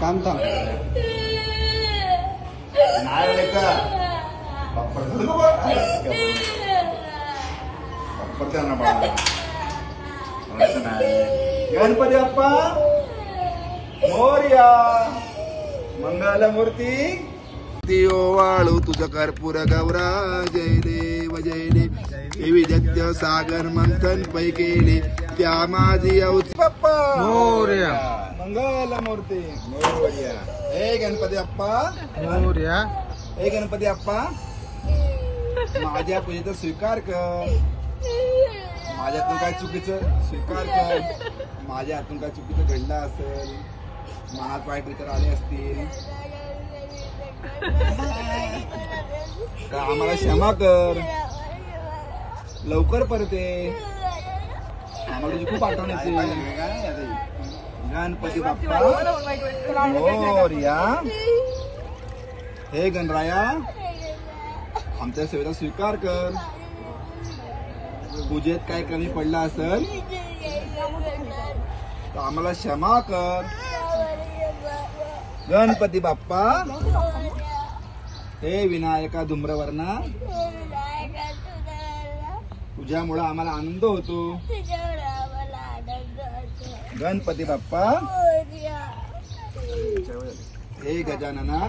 थांब थांब गणपती बाप्पा मोरया. मंगलमूर्ती वाळू तुझ कर्पूर गौरा. जय देव जय देव. देवी जगत्य सागर मंथन पै केले त्या माझी औची बाप्पा मोरया. मंगलमूर्ती मोरया. हे गणपती बाप्पा मोरया. हे गणपती बाप्पा माझ्या पूजेचा स्वीकार कर. माझ्यातून काय चुकीचं स्वीकार कर. माझ्या हातून काय चुकीचं घडलं असेल, मनात वाईट विचार आले असतील तर आम्हाला क्षमा कर. लवकर परते. आम्हाला तुझी खूप आठवण येते. गणपती बाप्पा मोरया. हे गणराया आमच्या सेवेचा स्वीकार कर. पूजेत काय कमी पडला असेल तर आम्हाला क्षमा कर. गणपती बाप्पा हे विनायका धूम्रवर्णा तुझ्यामुळे आम्हाला आनंद होतो. गणपती बाप्पा हे गजानना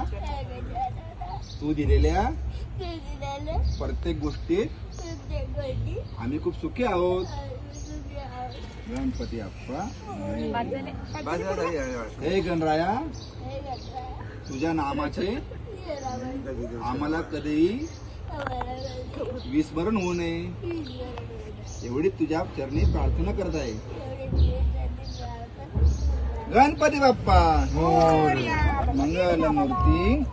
तू दिलेल्या प्रत्येक गोष्टीत आम्ही खूप सुखी आहोत. गणपती बाप्पा हे गणराया तुझ्या नामाचे आम्हाला कधीही विस्मरण होऊ नये एवढी तुझ्या चरणी प्रार्थना करत आहे. गणपती बाप्पा मंगलमूर्ती.